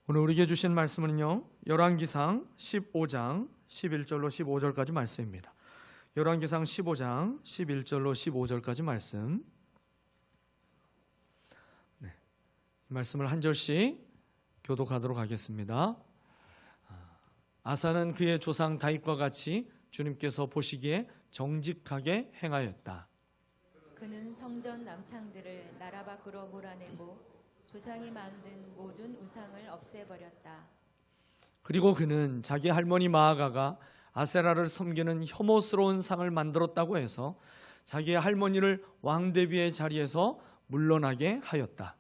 오늘 우리에게 주신 말씀은요, 열왕기상 15장 11절로 15절까지 말씀입니다. 열왕기상 15장 11절로 15절까지 말씀. 이 말씀을 한 절씩 교독하도록 하겠습니다. 아사는 그의 조상 다윗과 같이 주님께서 보시기에 정직하게 행하였다. 그는 성전 남창들을 나라 밖으로 몰아내고 조상이 만든 모든 우상을 없애버렸다. 그리고 그는 자기 할머니 마아가가 아세라를 섬기는 혐오스러운 상을 만들었다고 해서 자기의 할머니를 왕대비의 자리에서 물러나게 하였다.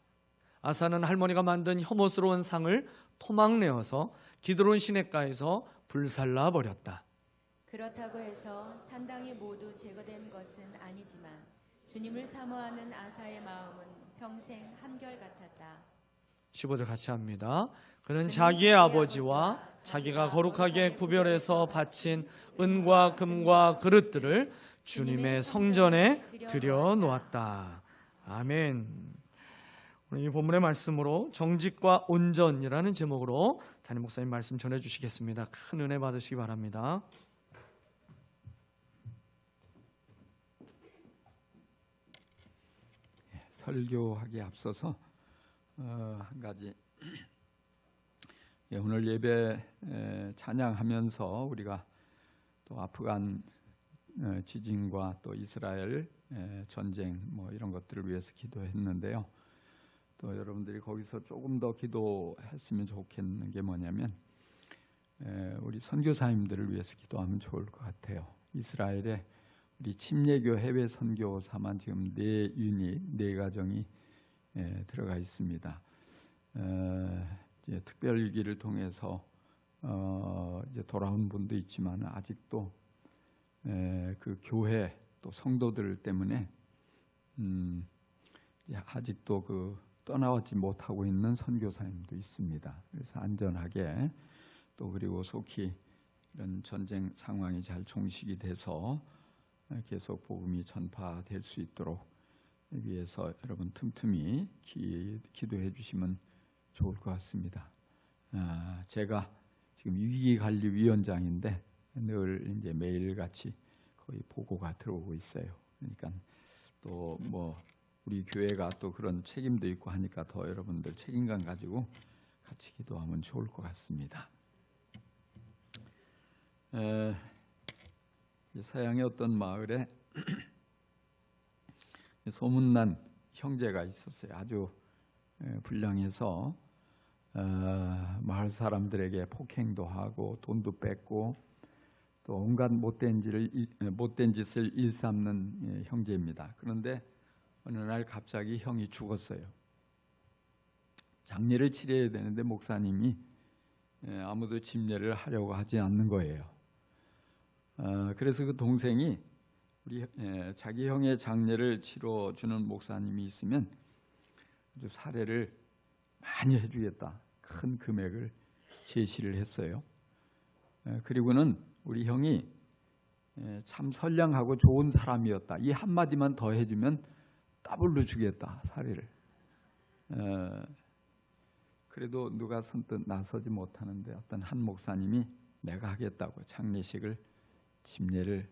아사는 할머니가 만든 혐오스러운 상을 토막내어서 기드론 시냇가에서 불살라 버렸다. 그렇다고 해서 산당이 모두 제거된 것은 아니지만 주님을 사모하는 아사의 마음은 평생 한결같았다. 15절 같이 합니다. 그는 자기의 아버지와 자기가 거룩하게 구별해서 바친 은과 금과 그릇들을 주님의 성전에 들여놓았다. 아멘. 오늘 이 본문의 말씀으로 정직과 온전이라는 제목으로 담임 목사님 말씀 전해주시겠습니다. 큰 은혜 받으시기 바랍니다. 설교하기에 앞서서 한 가지, 오늘 예배 찬양하면서 우리가 또 아프간 지진과 또 이스라엘 전쟁 이런 것들을 위해서 기도했는데요. 또 여러분들이 거기서 조금 더 기도했으면 좋겠는 게 뭐냐면 우리 선교사님들을 위해서 기도하면 좋을 것 같아요. 이스라엘에 우리 침례교 해외 선교사만 지금 4유닛, 4가정이 들어가 있습니다. 이제 특별기를 통해서 이제 돌아온 분도 있지만 아직도 그 교회 또 성도들 때문에 아직도 그 떠나오지 못하고 있는 선교사님도 있습니다. 그래서 안전하게 또 그리고 속히 이런 전쟁 상황이 잘 종식이 돼서 계속 복음이 전파될 수 있도록 위해서 여러분 틈틈이 기도해 주시면 좋을 것 같습니다. 제가 지금 위기관리위원장인데 늘 이제 매일같이 거의 보고가 들어오고 있어요. 그러니까 또 우리 교회가 또 그런 책임도 있고 하니까 더 여러분들 책임감 가지고 같이 기도하면 좋을 것 같습니다. 서양의 어떤 마을에 소문난 형제가 있었어요. 아주 불량해서 마을 사람들에게 폭행도 하고 돈도 뺏고 또 온갖 못된 짓을 일삼는 형제입니다. 그런데 어느 날 갑자기 형이 죽었어요. 장례를 치러야 되는데 목사님이 아무도 집례를 하려고 하지 않는 거예요. 그래서 그 동생이 우리 자기 형의 장례를 치러주는 목사님이 있으면 아주 사례를 많이 해주겠다. 큰 금액을 제시를 했어요. 그리고는 우리 형이 참 선량하고 좋은 사람이었다. 이 한마디만 더 해주면 더블로 주겠다. 사례를. 그래도 누가 선뜻 나서지 못하는데 어떤 한 목사님이 내가 하겠다고 장례식을 집례를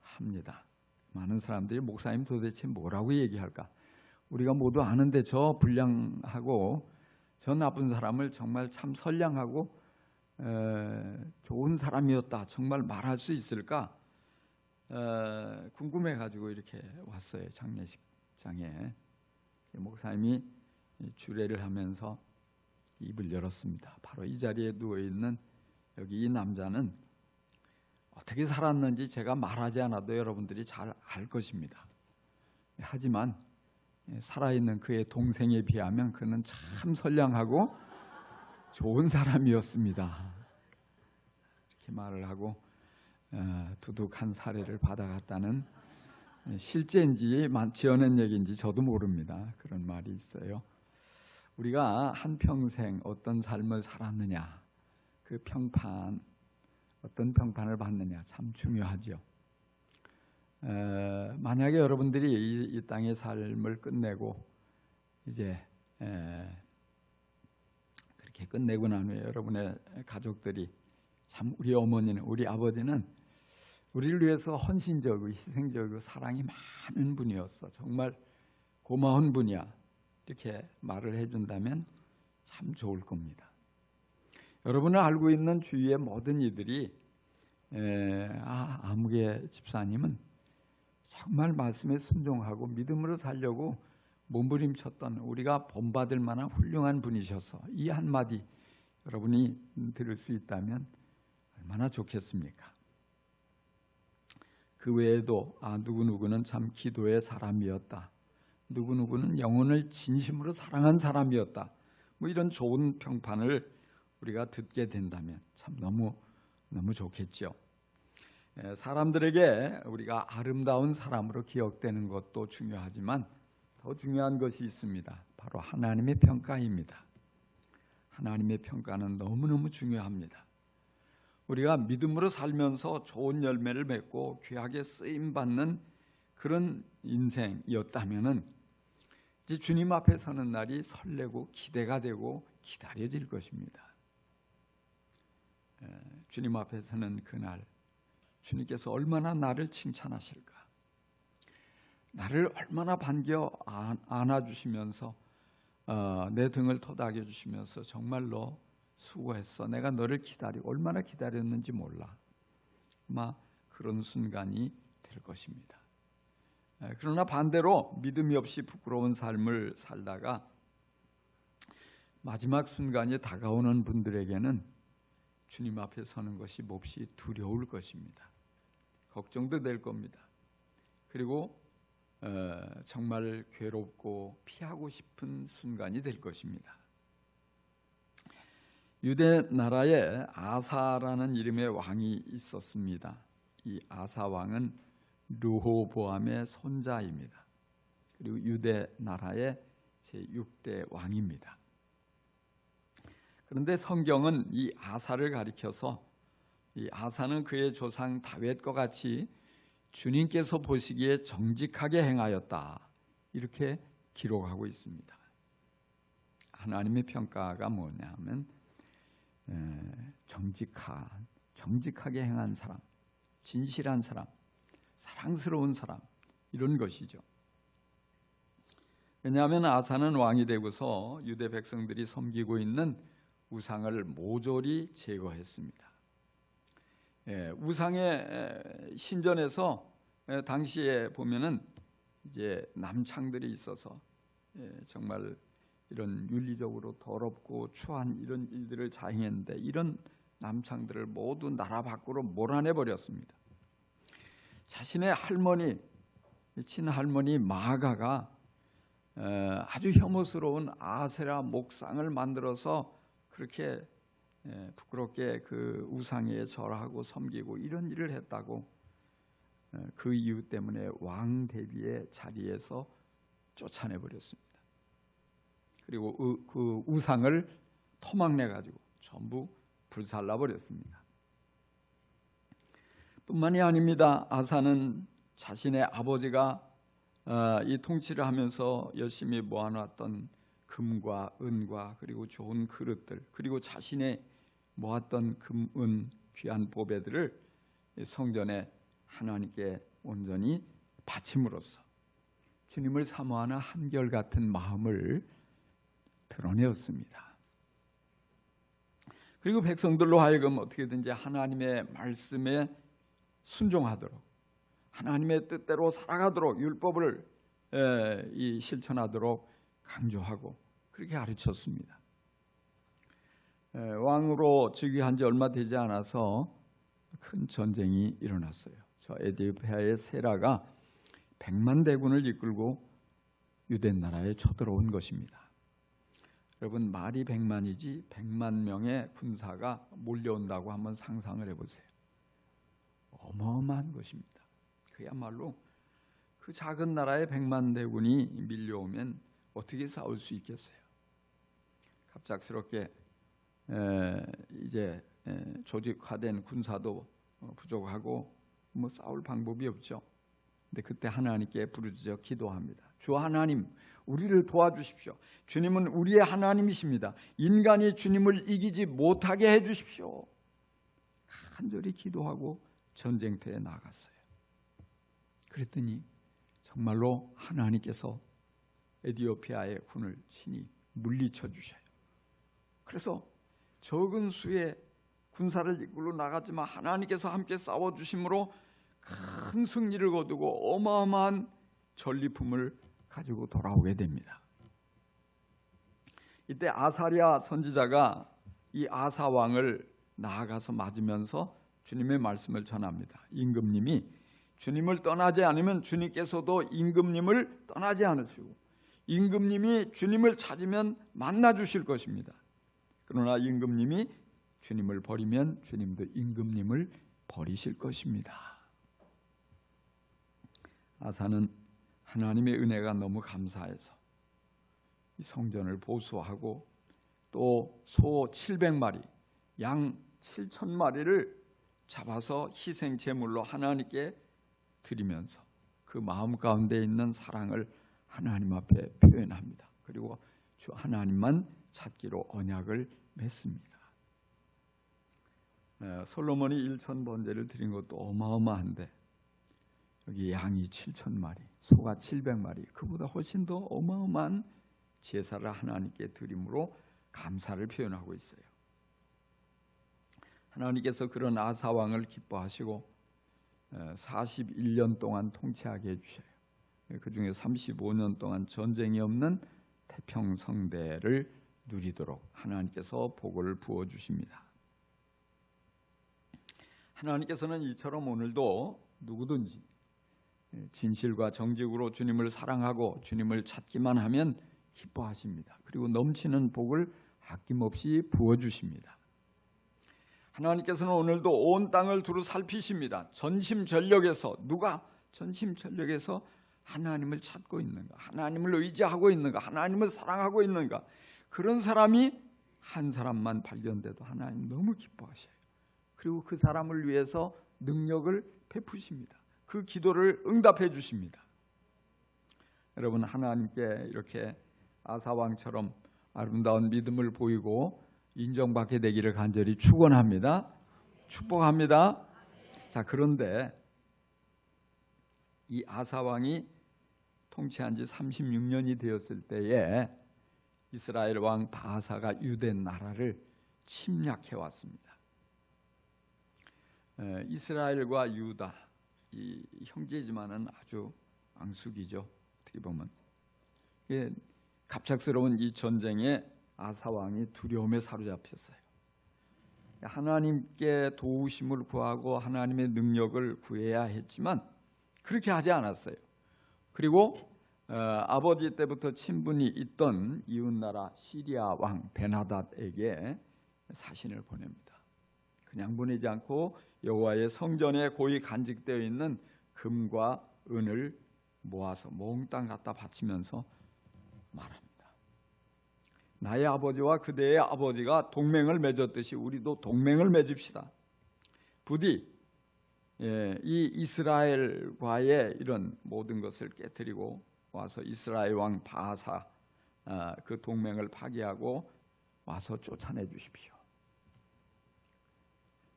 합니다. 많은 사람들이 목사님 도대체 뭐라고 얘기할까? 우리가 모두 아는데 저 불량하고 저 나쁜 사람을 정말 참 선량하고 좋은 사람이었다 정말 말할 수 있을까? 궁금해가지고 이렇게 왔어요. 장례식장에. 목사님이 주례를 하면서 입을 열었습니다. 바로 이 자리에 누워있는 여기 이 남자는 어떻게 살았는지 제가 말하지 않아도 여러분들이 잘 알 것입니다. 하지만 살아있는 그의 동생에 비하면 그는 참 선량하고 좋은 사람이었습니다. 이렇게 말을 하고 두둑한 사례를 받아갔다는, 실제인지 지어낸 얘기인지 저도 모릅니다. 그런 말이 있어요. 우리가 한평생 어떤 삶을 살았느냐, 그 평판, 어떤 평판을 받느냐 참 중요하죠. 만약에 여러분들이 이 땅의 삶을 끝내고 이제 그렇게 이렇게 끝내고 난 후에 여러분의 가족들이 참 우리 어머니는 우리 아버지는 우리를 위해서 헌신적이고 희생적이고 사랑이 많은 분이었어. 정말 고마운 분이야. 이렇게 말을 해준다면 참 좋을 겁니다. 여러분은 알고 있는 주위의 모든 이들이 아무개 집사님은 정말 말씀에 순종하고 믿음으로 살려고 몸부림쳤던 우리가 본받을 만한 훌륭한 분이셔서 이 한마디 여러분이 들을 수 있다면 얼마나 좋겠습니까? 그 외에도 누구누구는 참 기도의 사람이었다. 누구누구는 영혼을 진심으로 사랑한 사람이었다. 뭐 이런 좋은 평판을 우리가 듣게 된다면 참 너무 좋겠죠. 사람들에게 우리가 아름다운 사람으로 기억되는 것도 중요하지만 더 중요한 것이 있습니다. 바로 하나님의 평가입니다. 하나님의 평가는 너무너무 중요합니다. 우리가 믿음으로 살면서 좋은 열매를 맺고 귀하게 쓰임받는 그런 인생이었다면은 이제 주님 앞에 서는 날이 설레고 기대가 되고 기다려질 것입니다. 주님 앞에 서는 그날 주님께서 얼마나 나를 칭찬하실까, 나를 얼마나 반겨 안아주시면서 내 등을 토닥여 주시면서 정말로 수고했어, 내가 너를 기다리고 얼마나 기다렸는지 몰라, 아마 그런 순간이 될 것입니다. 그러나 반대로 믿음이 없이 부끄러운 삶을 살다가 마지막 순간이 다가오는 분들에게는 주님 앞에 서는 것이 몹시 두려울 것입니다. 걱정도 될 겁니다. 그리고 정말 괴롭고 피하고 싶은 순간이 될 것입니다. 유대 나라에 아사라는 이름의 왕이 있었습니다. 이 아사 왕은 르호보암의 손자입니다. 그리고 유대 나라의 제6대 왕입니다. 그런데 성경은 이 아사를 가리켜서 이 아사는 그의 조상 다윗과 같이 주님께서 보시기에 정직하게 행하였다, 이렇게 기록하고 있습니다. 하나님의 평가가 뭐냐면 정직하게 행한 사람, 진실한 사람, 사랑스러운 사람, 이런 것이죠. 왜냐하면 아사는 왕이 되고서 유대 백성들이 섬기고 있는 우상을 모조리 제거했습니다. 우상의 신전에서 당시에 보면은 이제 남창들이 있어서 정말 이런 윤리적으로 더럽고 추한 이런 일들을 자행했는데 이런 남창들을 모두 나라 밖으로 몰아내 버렸습니다. 자신의 할머니, 친할머니 마가가 아주 혐오스러운 아세라 목상을 만들어서 그렇게 부끄럽게 그 우상에 절하고 섬기고 이런 일을 했다고, 그 이유 때문에 왕 대비의 자리에서 쫓아내 버렸습니다. 그리고 그 우상을 토막내 가지고 전부 불살라 버렸습니다. 뿐만이 아닙니다. 아사는 자신의 아버지가 이 통치를 하면서 열심히 모아놨던 금과 은과 그리고 좋은 그릇들, 그리고 자신의 모았던 금, 은, 귀한 보배들을 성전에 하나님께 온전히 바침으로써 주님을 사모하는 한결같은 마음을 드러내었습니다. 그리고 백성들로 하여금 어떻게든지 하나님의 말씀에 순종하도록, 하나님의 뜻대로 살아가도록, 율법을 실천하도록 강조하고 그렇게 가르쳤습니다. 왕으로 즉위한 지 얼마 되지 않아서 큰 전쟁이 일어났어요. 저 에디오피아의 세라가 100만 대군을 이끌고 유대 나라에 쳐들어온 것입니다. 여러분, 말이 100만이지 100만 명의 군사가 몰려온다고 한번 상상을 해보세요. 어마어마한 것입니다. 그야말로 그 작은 나라에 100만 대군이 밀려오면 어떻게 싸울 수 있겠어요? 갑작스럽게 이제 조직화된 군사도 부족하고 뭐 싸울 방법이 없죠. 근데 그때 하나님께 부르짖어 기도합니다. 주 하나님, 우리를 도와주십시오. 주님은 우리의 하나님이십니다. 인간이 주님을 이기지 못하게 해주십시오. 간절히 기도하고 전쟁터에 나갔어요. 그랬더니 정말로 하나님께서 에티오피아의 군을 친히 물리쳐 주셔요. 그래서 적은 수의 군사를 이끌고 나갔지만 하나님께서 함께 싸워주심으로 큰 승리를 거두고 어마어마한 전리품을 가지고 돌아오게 됩니다. 이때 아사랴 선지자가 이 아사 왕을 나아가서 맞으면서 주님의 말씀을 전합니다. 임금님이 주님을 떠나지 않으면 주님께서도 임금님을 떠나지 않으시고 임금님이 주님을 찾으면 만나 주실 것입니다. 그러나 임금님이 주님을 버리면 주님도 임금님을 버리실 것입니다. 아사는 하나님의 은혜가 너무 감사해서 이 성전을 보수하고 또 소 700마리, 양 7,000마리를 잡아서 희생 제물로 하나님께 드리면서 그 마음 가운데 있는 사랑을 하나님 앞에 표현합니다. 그리고 주 하나님만 찾기로 언약을 맺습니다. 솔로몬이 1,000번제를 드린 것도 어마어마한데 여기 양이 7,000마리, 소가 700마리, 그보다 훨씬 더 어마어마한 제사를 하나님께 드림으로 감사를 표현하고 있어요. 하나님께서 그런 아사 왕을 기뻐하시고 41년 동안 통치하게 해주셔요. 그 중에 35년 동안 전쟁이 없는 태평성대를 누리도록 하나님께서 복을 부어주십니다. 하나님께서는 이처럼 오늘도 누구든지 진실과 정직으로 주님을 사랑하고 주님을 찾기만 하면 기뻐하십니다. 그리고 넘치는 복을 아낌없이 부어주십니다. 하나님께서는 오늘도 온 땅을 두루 살피십니다. 전심전력에서 누가 전심전력에서 하나님을 찾고 있는가, 하나님을 의지하고 있는가, 하나님을 사랑하고 있는가, 그런 사람이 한 사람만 발견돼도 하나님 너무 기뻐하셔요. 그리고 그 사람을 위해서 능력을 베푸십니다. 그 기도를 응답해 주십니다. 여러분, 하나님께 이렇게 아사왕처럼 아름다운 믿음을 보이고 인정받게 되기를 간절히 축원합니다. 축복합니다. 자, 그런데 이 아사왕이 통치한 지 36년이 되었을 때에 이스라엘 왕 바하사가 유대 나라를 침략해 왔습니다. 이스라엘과 유다, 이 형제지만은 아주 앙숙이죠. 어떻게 보면 갑작스러운 이 전쟁에 아사 왕이 두려움에 사로잡혔어요. 하나님께 도우심을 구하고 하나님의 능력을 구해야 했지만 그렇게 하지 않았어요. 그리고 아버지 때부터 친분이 있던 이웃나라 시리아 왕 베나닷에게 사신을 보냅니다. 그냥 보내지 않고 여호와의 성전에 고이 간직되어 있는 금과 은을 모아서 몽땅 갖다 바치면서 말합니다. 나의 아버지와 그대의 아버지가 동맹을 맺었듯이 우리도 동맹을 맺읍시다. 부디 이 이스라엘과의 이런 모든 것을 깨뜨리고 와서 이스라엘 왕 바하사 그 동맹을 파기하고 와서 쫓아내 주십시오.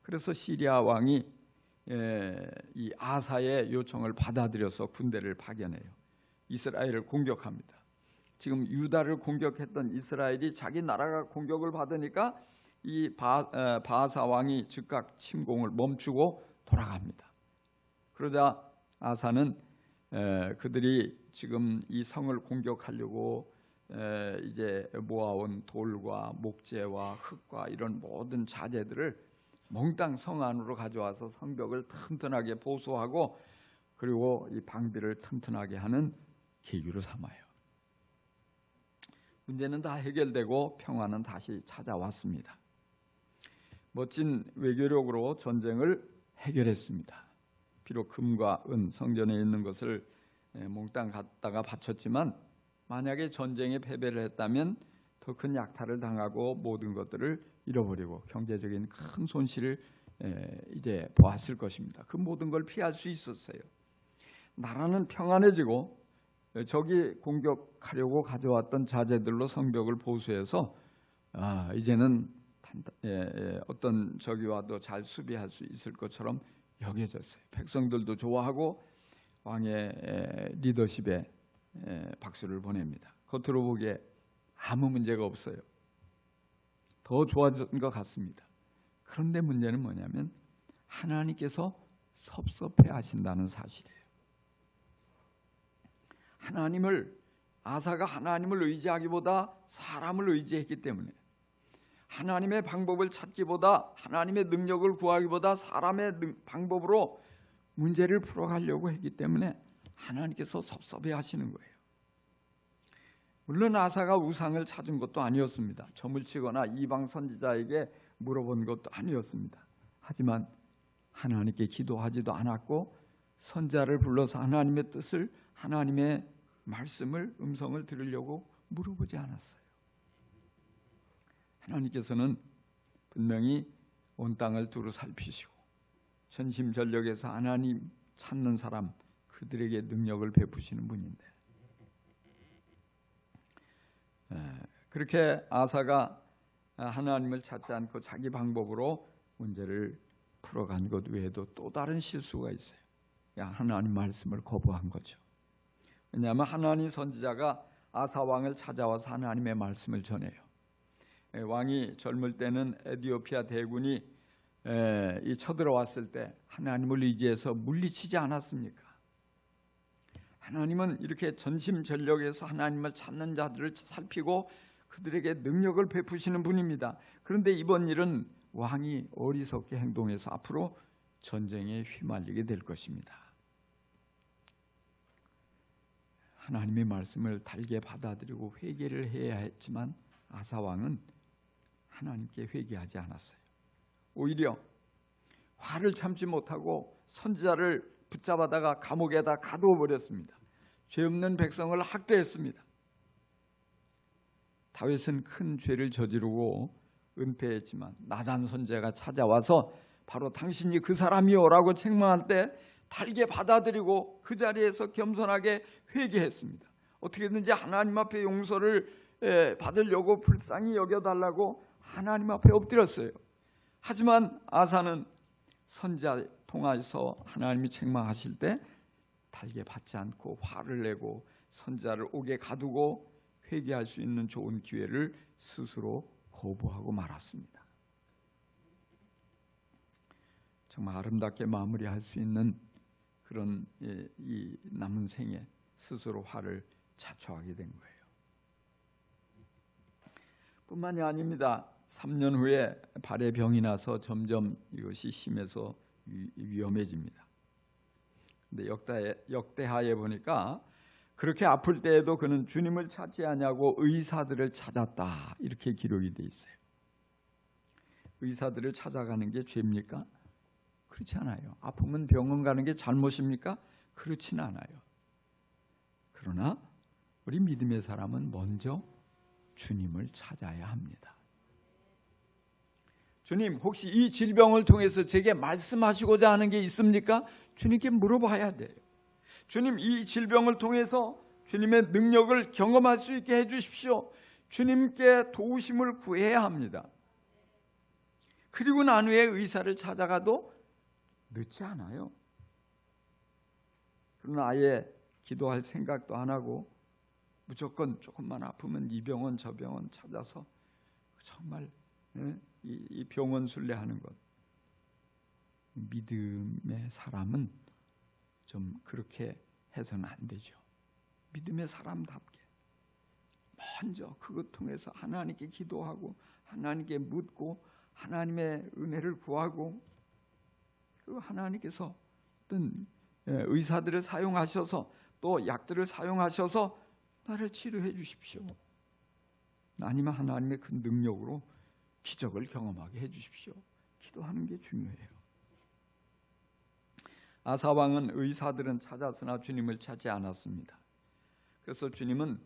그래서 시리아 왕이 이 아사의 요청을 받아들여서 군대를 파견해요. 이스라엘을 공격합니다. 지금 유다를 공격했던 이스라엘이 자기 나라가 공격을 받으니까 이 바하사 왕이 즉각 침공을 멈추고 돌아갑니다. 그러자 아사는 그들이 지금 이 성을 공격하려고 이제 모아온 돌과 목재와 흙과 이런 모든 자재들을 몽땅 성 안으로 가져와서 성벽을 튼튼하게 보수하고 그리고 이 방비를 튼튼하게 하는 계기로 삼아요. 문제는 다 해결되고 평화는 다시 찾아왔습니다. 멋진 외교력으로 전쟁을 해결했습니다. 비록 금과 은 성전에 있는 것을 몽땅 갖다가 바쳤지만 만약에 전쟁에 패배를 했다면 더 큰 약탈을 당하고 모든 것들을 잃어버리고 경제적인 큰 손실을 이제 보았을 것입니다. 그 모든 걸 피할 수 있었어요. 나라는 평안해지고 적이 공격하려고 가져왔던 자재들로 성벽을 보수해서 이제는 어떤 적이 와도 잘 수비할 수 있을 것처럼 여겨졌어요. 백성들도 좋아하고 왕의 리더십에 박수를 보냅니다. 겉으로 보기에 아무 문제가 없어요. 더 좋아진 것 같습니다. 그런데 문제는 뭐냐면 하나님께서 섭섭해 하신다는 사실이에요. 아사가 하나님을 의지하기보다 사람을 의지했기 때문에, 하나님의 방법을 찾기보다, 하나님의 능력을 구하기보다 사람의 방법으로 문제를 풀어가려고 했기 때문에 하나님께서 섭섭해 하시는 거예요. 물론 아사가 우상을 찾은 것도 아니었습니다. 점을 치거나 이방 선지자에게 물어본 것도 아니었습니다. 하지만 하나님께 기도하지도 않았고 선지자를 불러서 하나님의 뜻을, 하나님의 말씀을, 음성을 들으려고 물어보지 않았어요. 하나님께서는 분명히 온 땅을 두루 살피시고 전심전력에서 하나님 찾는 사람, 그들에게 능력을 베푸시는 분인데, 그렇게 아사가 하나님을 찾지 않고 자기 방법으로 문제를 풀어간 것 외에도 또 다른 실수가 있어요. 하나님 말씀을 거부한 거죠. 왜냐하면 하나님 선지자가 아사 왕을 찾아와서 하나님의 말씀을 전해요. 왕이 젊을 때는 에티오피아 대군이 쳐들어왔을 때 하나님을 의지해서 물리치지 않았습니까? 하나님은 이렇게 전심전력에서 하나님을 찾는 자들을 살피고 그들에게 능력을 베푸시는 분입니다. 그런데 이번 일은 왕이 어리석게 행동해서 앞으로 전쟁에 휘말리게 될 것입니다. 하나님의 말씀을 달게 받아들이고 회개를 해야 했지만 아사 왕은 하나님께 회개하지 않았어요. 오히려 화를 참지 못하고 선지자를 붙잡아다가 감옥에다 가두어 버렸습니다. 죄 없는 백성을 학대했습니다. 다윗은 큰 죄를 저지르고 은폐했지만 나단 선지자가 찾아와서 바로 당신이 그 사람이요라고 책망할 때 달게 받아들이고 그 자리에서 겸손하게 회개했습니다. 어떻게든지 하나님 앞에 용서를 받으려고 불쌍히 여겨달라고 하나님 앞에 엎드렸어요. 하지만 아사는 선지자 통해서 하나님이 책망하실 때 달게 받지 않고 화를 내고 선지자를 옥에 가두고 회개할 수 있는 좋은 기회를 스스로 거부하고 말았습니다. 정말 아름답게 마무리할 수 있는 그런 이 남은 생에 스스로 화를 자초하게 된 거예요. 뿐만이 아닙니다. 3년 후에 발에 병이 나서 점점 이것이 심해서 위험해집니다. 근데 역대하에 보니까 그렇게 아플 때에도 그는 주님을 찾지 않냐고 의사들을 찾았다, 이렇게 기록이 돼 있어요. 의사들을 찾아가는 게 죄입니까? 그렇지 않아요. 아프면 병원 가는 게 잘못입니까? 그렇지는 않아요. 그러나 우리 믿음의 사람은 먼저 주님을 찾아야 합니다. 주님, 혹시 이 질병을 통해서 제게 말씀하시고자 하는 게 있습니까? 주님께 물어봐야 돼요. 주님, 이 질병을 통해서 주님의 능력을 경험할 수 있게 해주십시오. 주님께 도우심을 구해야 합니다. 그리고 난 후에 의사를 찾아가도 늦지 않아요. 그러나 아예 기도할 생각도 안 하고 무조건 조금만 아프면 이 병원 저 병원 찾아서 정말 이 병원 순례하는 것, 믿음의 사람은 좀 그렇게 해서는 안 되죠. 믿음의 사람답게 먼저 그것 통해서 하나님께 기도하고 하나님께 묻고 하나님의 은혜를 구하고, 그리고 하나님께서 어떤 의사들을 사용하셔서 또 약들을 사용하셔서 나를 치료해 주십시오. 아니면 하나님의 그 능력으로 기적을 경험하게 해 주십시오. 기도하는 게 중요해요. 아사 왕은 의사들은 찾았으나 주님을 찾지 않았습니다. 그래서 주님은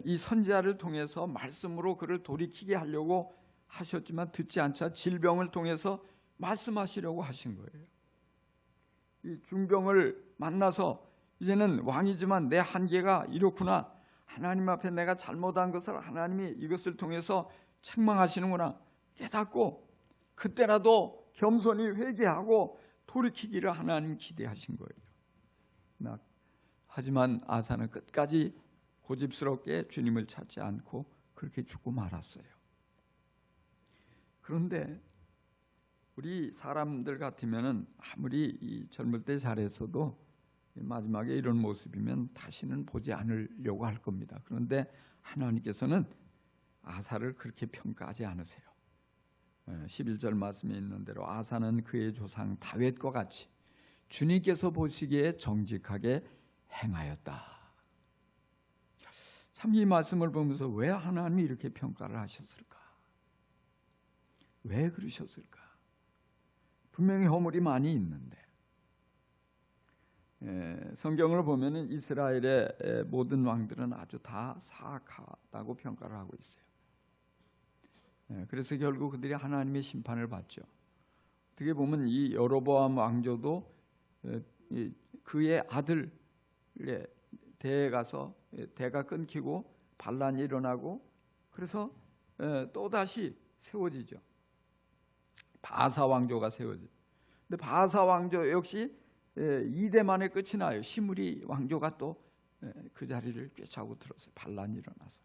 이 선지자를 통해서 말씀으로 그를 돌이키게 하려고 하셨지만 듣지 않자 질병을 통해서 말씀하시려고 하신 거예요. 이 중병을 만나서 이제는 왕이지만 내 한계가 이렇구나, 하나님 앞에 내가 잘못한 것을 하나님이 이것을 통해서 책망하시는구나 깨닫고 그때라도 겸손히 회개하고 돌이키기를 하나님 기대하신 거예요. 하지만 아사는 끝까지 고집스럽게 주님을 찾지 않고 그렇게 죽고 말았어요. 그런데 우리 사람들 같으면은 아무리 이 젊을 때 잘했어도 마지막에 이런 모습이면 다시는 보지 않으려고 할 겁니다. 그런데 하나님께서는 아사를 그렇게 평가하지 않으세요. 11절 말씀에 있는 대로 아사는 그의 조상 다윗과 같이 주님께서 보시기에 정직하게 행하였다. 참 이 말씀을 보면서 왜 하나님이 이렇게 평가를 하셨을까? 왜 그러셨을까? 분명히 허물이 많이 있는데 성경을 보면은 이스라엘의 모든 왕들은 아주 다 사악하다고 평가를 하고 있어요. 그래서 결국 그들이 하나님의 심판을 받죠. 어떻게 보면 이 여로보암 왕조도 그의 아들의 대에 가서 대가 끊기고 반란이 일어나고 그래서 또다시 세워지죠. 바사 왕조가 세워지죠. 근데 바사 왕조 역시 2대 만에 끝이 나요. 시므리 왕조가 또 그 자리를 꿰차고 들었어요. 반란이 일어나서.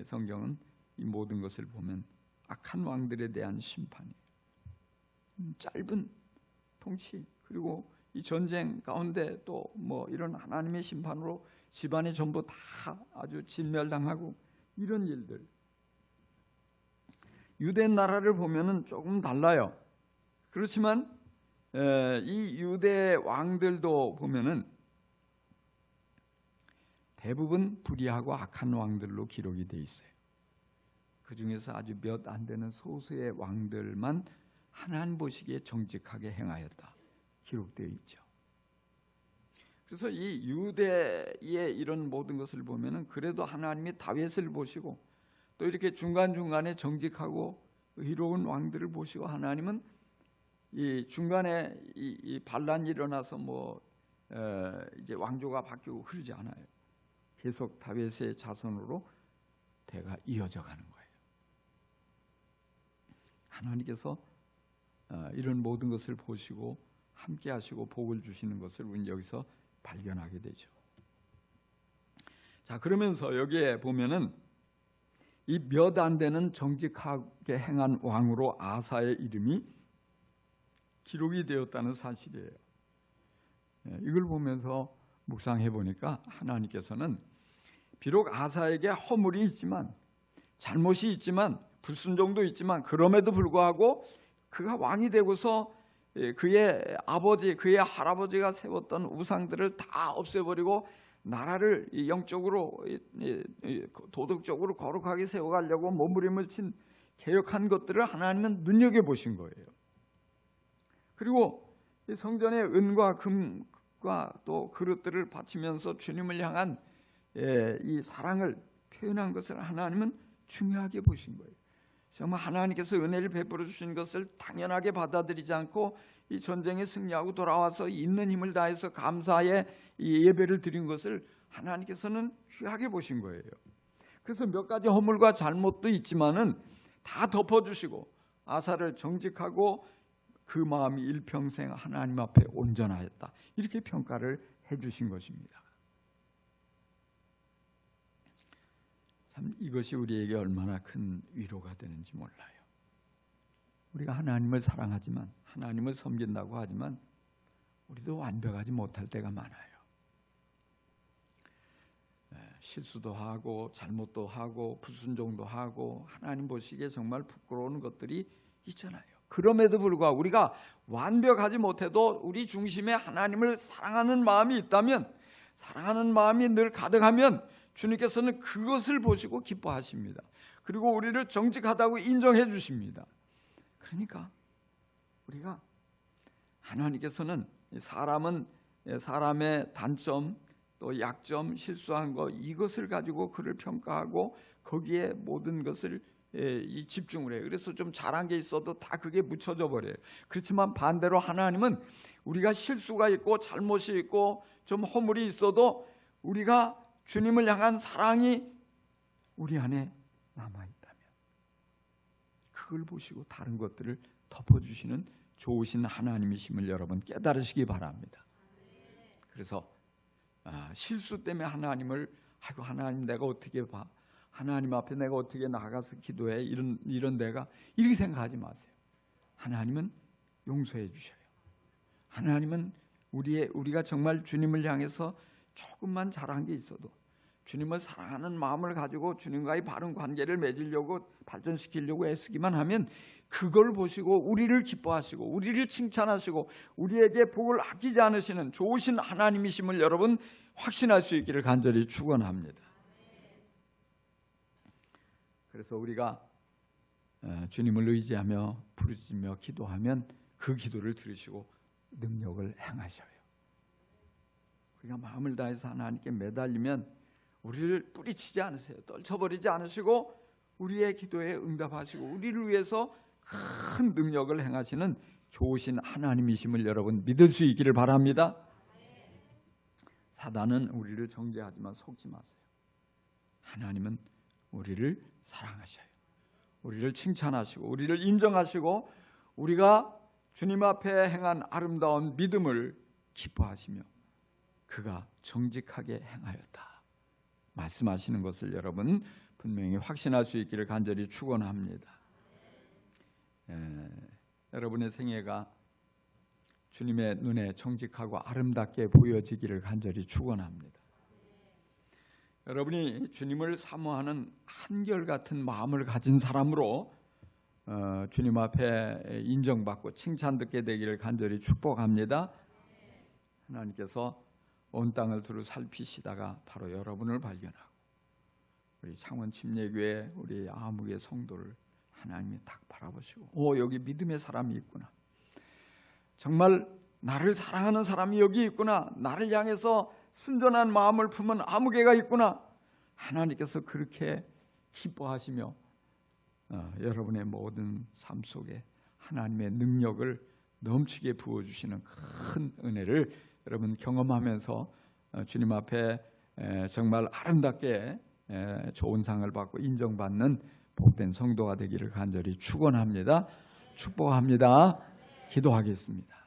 성경은 이 모든 것을 보면 악한 왕들에 대한 심판이에요. 짧은 통치 그리고 이 전쟁 가운데 또 뭐 이런 하나님의 심판으로 집안이 전부 다 아주 진멸당하고 이런 일들. 유대 나라를 보면은 조금 달라요. 그렇지만 이 유대 왕들도 보면은 대부분 불의하고 악한 왕들로 기록이 돼 있어요. 그 중에서 아주 몇 안 되는 소수의 왕들만 하나님 보시기에 정직하게 행하였다 기록되어 있죠. 그래서 이 유대의 이런 모든 것을 보면은 그래도 하나님이 다윗을 보시고 또 이렇게 중간중간에 정직하고 의로운 왕들을 보시고 하나님은 이 중간에 이 반란이 일어나서 이제 왕조가 바뀌고 그러지 않아요. 계속 다윗의 자손으로 대가 이어져 가는 거예요. 하나님께서 이런 모든 것을 보시고 함께 하시고 복을 주시는 것을 우리는 여기서 발견하게 되죠. 자, 그러면서 여기에 보면은 이 몇 안 되는 정직하게 행한 왕으로 아사의 이름이 기록이 되었다는 사실이에요. 이걸 보면서 묵상해 보니까 하나님께서는 비록 아사에게 허물이 있지만 잘못이 있지만 불순종도 있지만 그럼에도 불구하고 그가 왕이 되고서 그의 아버지, 그의 할아버지가 세웠던 우상들을 다 없애버리고 나라를 영적으로 도덕적으로 거룩하게 세워가려고 몸부림을 친 개혁한 것들을 하나님은 눈여겨보신 거예요. 그리고 성전의 은과 금과 또 그릇들을 바치면서 주님을 향한 이 사랑을 표현한 것을 하나님은 중요하게 보신 거예요. 정말 하나님께서 은혜를 베풀어 주신 것을 당연하게 받아들이지 않고 이 전쟁에 승리하고 돌아와서 있는 힘을 다해서 감사의 이 예배를 드린 것을 하나님께서는 귀하게 보신 거예요. 그래서 몇 가지 허물과 잘못도 있지만은 다 덮어주시고 아사를 정직하고 그 마음이 일평생 하나님 앞에 온전하였다 이렇게 평가를 해주신 것입니다. 참 이것이 우리에게 얼마나 큰 위로가 되는지 몰라요. 우리가 하나님을 사랑하지만 하나님을 섬긴다고 하지만 우리도 완벽하지 못할 때가 많아요. 실수도 하고 잘못도 하고 불순종도 하고 하나님 보시기에 정말 부끄러운 것들이 있잖아요. 그럼에도 불구하고 우리가 완벽하지 못해도 우리 중심에 하나님을 사랑하는 마음이 있다면, 사랑하는 마음이 늘 가득하면 주님께서는 그것을 보시고 기뻐하십니다. 그리고 우리를 정직하다고 인정해 주십니다. 그러니까 우리가 하나님께서는 사람은 사람의 단점 또 약점 실수한 거 이것을 가지고 그를 평가하고 거기에 모든 것을 이 집중을 해요. 그래서 좀 잘한 게 있어도 다 그게 묻혀져 버려요. 그렇지만 반대로 하나님은 우리가 실수가 있고 잘못이 있고 좀 허물이 있어도 우리가 주님을 향한 사랑이 우리 안에 남아있다면 그걸 보시고 다른 것들을 덮어주시는 좋으신 하나님이심을 여러분 깨달으시기 바랍니다. 그래서 실수 때문에 하나님을 아이고 하나님 내가 어떻게 봐, 하나님 앞에 내가 어떻게 나가서 기도해, 이런 내가 이렇게 생각하지 마세요. 하나님은 용서해 주셔요. 하나님은 우리가 정말 주님을 향해서 조금만 잘한 게 있어도 주님을 사랑하는 마음을 가지고 주님과의 바른 관계를 맺으려고 발전시키려고 애쓰기만 하면 그걸 보시고 우리를 기뻐하시고 우리를 칭찬하시고 우리에게 복을 아끼지 않으시는 좋으신 하나님이심을 여러분 확신할 수 있기를 간절히 축원합니다. 그래서 우리가 주님을 의지하며 부르짖며 기도하면 그 기도를 들으시고 능력을 행하셔요. 우리가 마음을 다해서 하나님께 매달리면 우리를 뿌리치지 않으세요. 떨쳐버리지 않으시고 우리의 기도에 응답하시고 우리를 위해서 큰 능력을 행하시는 좋으신 하나님이심을 여러분 믿을 수 있기를 바랍니다. 사단은 우리를 정죄하지만 속지 마세요. 하나님은 우리를 사랑하셔요. 우리를 칭찬하시고 우리를 인정하시고 우리가 주님 앞에 행한 아름다운 믿음을 기뻐하시며 그가 정직하게 행하였다 말씀하시는 것을 여러분 분명히 확신할 수 있기를 간절히 축원합니다. 여러분의 생애가 주님의 눈에 정직하고 아름답게 보여지기를 간절히 축원합니다. 여러분이 주님을 사모하는 한결같은 마음을 가진 사람으로 주님 앞에 인정받고 칭찬듣게 되기를 간절히 축복합니다. 하나님께서 온 땅을 두루 살피시다가 바로 여러분을 발견하고 우리 창원 침례교회 우리 아무개 성도를 하나님이 딱 바라보시고 여기 믿음의 사람이 있구나, 정말 나를 사랑하는 사람이 여기 있구나, 나를 향해서 순전한 마음을 품은 아무개가 있구나, 하나님께서 그렇게 기뻐하시며 여러분의 모든 삶 속에 하나님의 능력을 넘치게 부어주시는 큰 은혜를 여러분 경험하면서 주님 앞에 정말 아름답게 좋은 상을 받고 인정받는 복된 성도가 되기를 간절히 축원합니다. 축복합니다. 기도하겠습니다.